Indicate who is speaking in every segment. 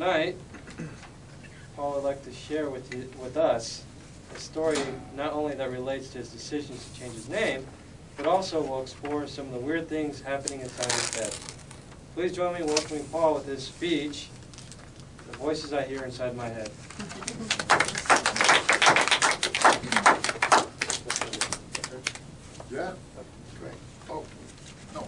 Speaker 1: Tonight, Paul would like to share with us a story not only that relates to his decisions to change his name, but also will explore some of the weird things happening inside his head. Please join me in welcoming Paul with his speech, The Voices I Hear Inside My Head.
Speaker 2: Yeah? Great. Oh, no.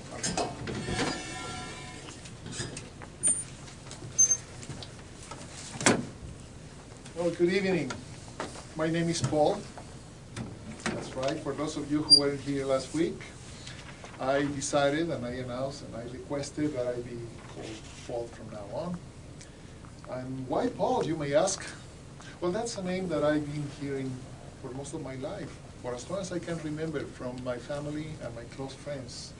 Speaker 2: Well, good evening. My name is Paul. That's right. For those of you who weren't here last week, I decided and I announced and I requested that I be called Paul from now on. And why Paul, you may ask? Well, that's a name that I've been hearing for most of my life, for as long as I can remember, from my family and my close friends.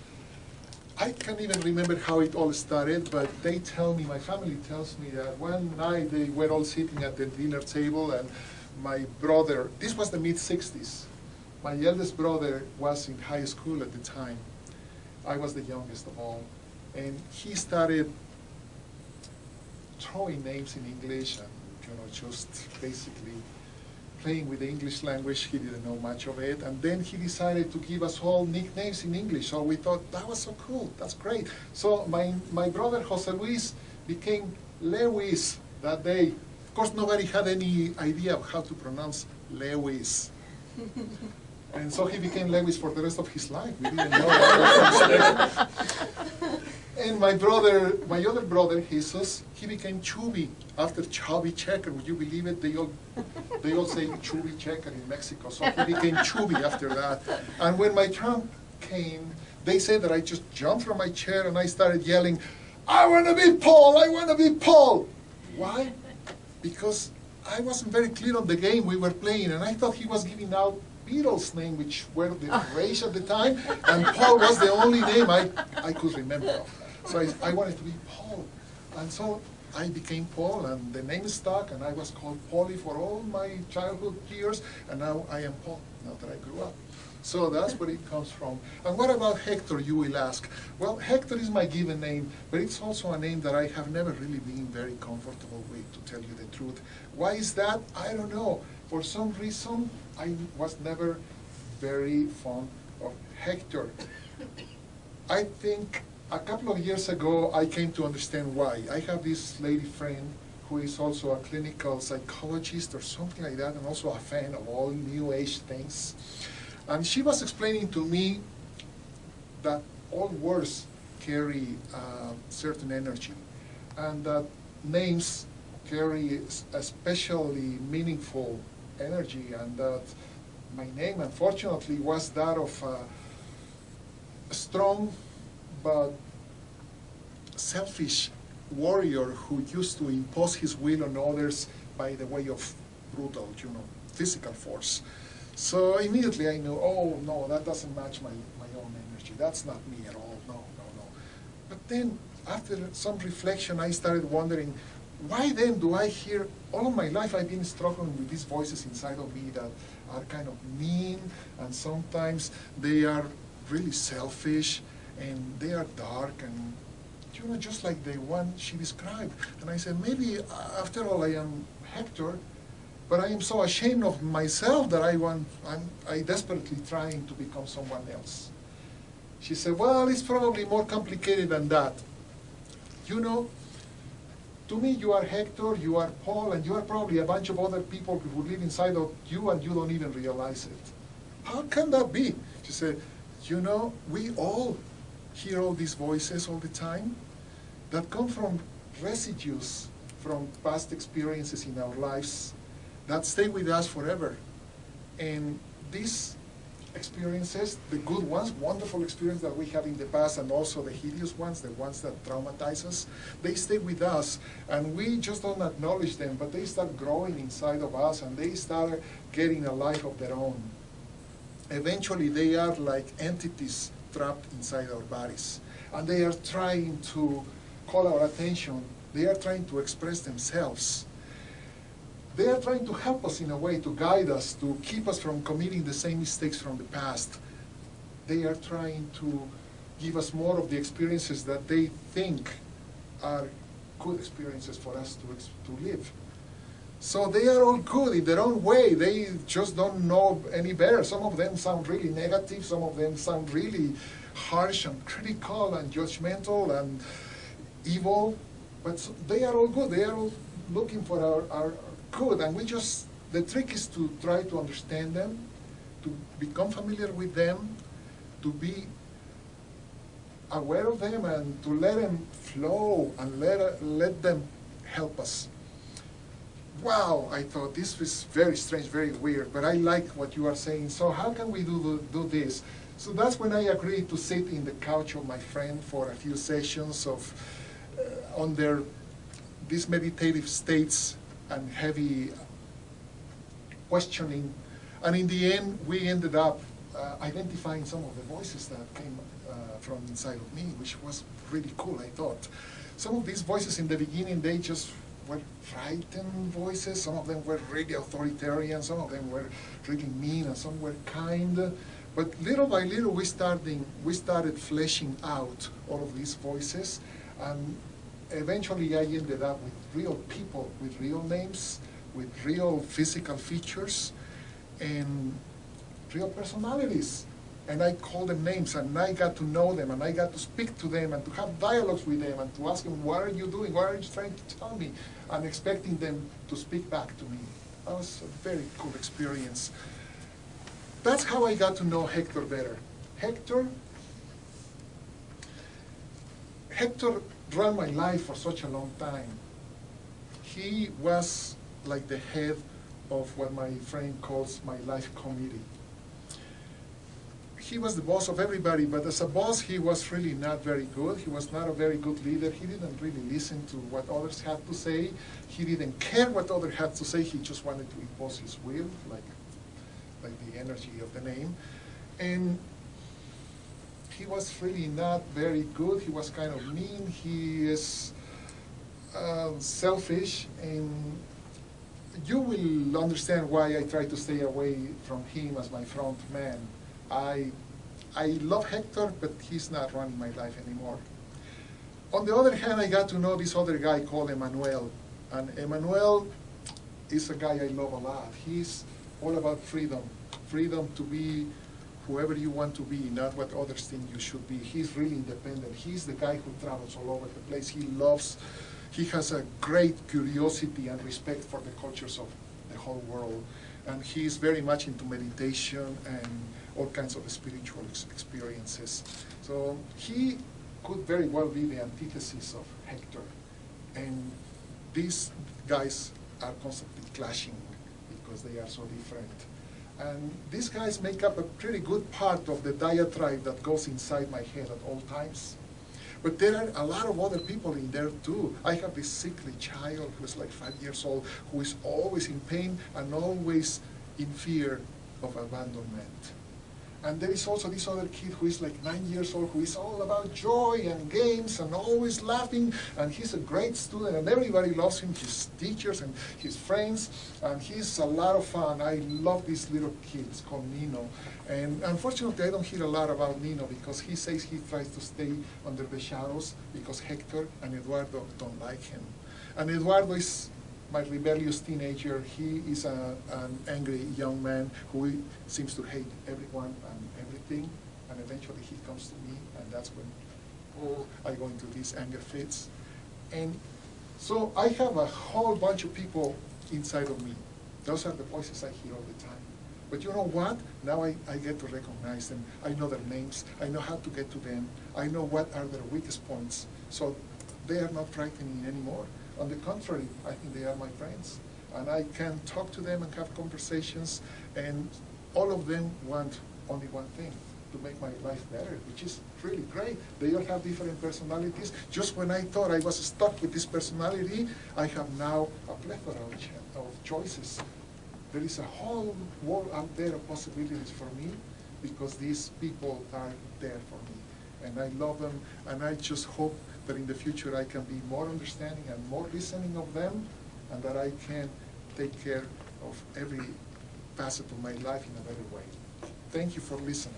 Speaker 2: I can't even remember how it all started, but they tell me, my family tells me that one night they were all sitting at the dinner table and my brother, this was the mid-60s, my eldest brother was in high school at the time. I was the youngest of all. And he started throwing names in English and, just basically playing with the English language. He didn't know much of it. And then he decided to give us all nicknames in English. So we thought, that was so cool, that's great. So my brother Jose Luis became Lewis that day. Of course, nobody had any idea of how to pronounce Lewis. And so he became Lewis for the rest of his life. We didn't know that. And my other brother, Jesus, he became Chubby after Chubby Checker. Would you believe it? They all say Chubby Checker in Mexico. So he became Chubby after that. And when my turn came, they said that I just jumped from my chair and I started yelling, I want to be Paul, I want to be Paul. Why? Because I wasn't very clear on the game we were playing, and I thought he was giving out Beatles' name, which were the rage at the time, and Paul was the only name I could remember of. So I wanted to be Paul. And so I became Paul, and the name stuck, and I was called Paulie for all my childhood years, and now I am Paul, now that I grew up. So that's where it comes from. And what about Hector, you will ask? Well, Hector is my given name, but it's also a name that I have never really been very comfortable with, to tell you the truth. Why is that? I don't know. For some reason, I was never very fond of Hector. I think a couple of years ago, I came to understand why. I have this lady friend who is also a clinical psychologist or something like that, and also a fan of all new age things. And she was explaining to me that all words carry certain energy, and that names carry a especially meaningful energy, and that my name, unfortunately, was that of a strong but selfish warrior who used to impose his will on others by the way of brutal, physical force. So immediately I knew, oh no, that doesn't match my own energy. That's not me at all, no. But then, after some reflection, I started wondering, why then do I hear, all of my life I've been struggling with these voices inside of me that are kind of mean, and sometimes they are really selfish, and they are dark, and just like the one she described. And I said, maybe after all I am Hector, but I am so ashamed of myself that I desperately trying to become someone else. She said, well, it's probably more complicated than that. To me, you are Hector, you are Paul, and you are probably a bunch of other people who live inside of you and you don't even realize it. How can that be? She said, we all hear all these voices all the time that come from residues from past experiences in our lives that stay with us forever. And these experiences, the good ones, wonderful experiences that we have in the past, and also the hideous ones, the ones that traumatize us, they stay with us, and we just don't acknowledge them, but they start growing inside of us, and they start getting a life of their own. Eventually, they are like entities trapped inside our bodies, and they are trying to call our attention. They are trying to express themselves. They are trying to help us in a way, to guide us, to keep us from committing the same mistakes from the past. They are trying to give us more of the experiences that they think are good experiences for us to live. So they are all good in their own way. They just don't know any better. Some of them sound really negative. Some of them sound really harsh and critical and judgmental and evil. But they are all good. They are all looking for our good. And the trick is to try to understand them, to become familiar with them, to be aware of them, and to let them flow and let them help us. Wow, I thought this was very strange, very weird, but I like what you are saying. So how can we do this? So that's when I agreed to sit in the couch of my friend for a few sessions of under these meditative states and heavy questioning. And in the end, we ended up identifying some of the voices that came from inside of me, which was really cool, I thought. Some of these voices in the beginning, they just were frightened voices. Some of them were really authoritarian. Some of them were really mean, and some were kind. But little by little, we started fleshing out all of these voices. And eventually, I ended up with real people, with real names, with real physical features, and real personalities. And I called them names, and I got to know them, and I got to speak to them, and to have dialogues with them, and to ask them, what are you doing? What are you trying to tell me? And expecting them to speak back to me. That was a very cool experience. That's how I got to know Hector better. Hector ran my life for such a long time. He was like the head of what my friend calls my life committee. He was the boss of everybody, but as a boss, he was really not very good. He was not a very good leader. He didn't really listen to what others had to say. He didn't care what others had to say. He just wanted to impose his will, like the energy of the name. And he was really not very good. He was kind of mean. He is selfish, and you will understand why I try to stay away from him as my front man. I love Hector, but he's not running my life anymore. On the other hand, I got to know this other guy called Emmanuel. And Emmanuel is a guy I love a lot. He's all about freedom. Freedom to be whoever you want to be, not what others think you should be. He's really independent. He's the guy who travels all over the place. He has a great curiosity and respect for the cultures of the whole world. And he's very much into meditation and all kinds of spiritual experiences. So he could very well be the antithesis of Hector. And these guys are constantly clashing because they are so different. And these guys make up a pretty good part of the diatribe that goes inside my head at all times. But there are a lot of other people in there too. I have this sickly child who's like 5 years old, who is always in pain and always in fear of abandonment. And there is also this other kid who is like 9 years old, who is all about joy and games and always laughing, and he's a great student and everybody loves him, his teachers and his friends, and he's a lot of fun. I love this little kid. It's called Nino. And unfortunately, I don't hear a lot about Nino because he says he tries to stay under the shadows because Hector and Eduardo don't like him. And Eduardo is my rebellious teenager. He is an angry young man who seems to hate everyone and everything, and eventually he comes to me, and that's when I go into these anger fits. And so I have a whole bunch of people inside of me. Those are the voices I hear all the time. But you know what? Now I get to recognize them. I know their names. I know how to get to them. I know what are their weakest points. So they are not frightening anymore. On the contrary, I think they are my friends. And I can talk to them and have conversations, and all of them want only one thing, to make my life better, which is really great. They all have different personalities. Just when I thought I was stuck with this personality, I have now a plethora of choices. There is a whole world out there of possibilities for me because these people are there for me. And I love them, and I just hope that in the future I can be more understanding and more listening of them, and that I can take care of every facet of my life in a better way. Thank you for listening.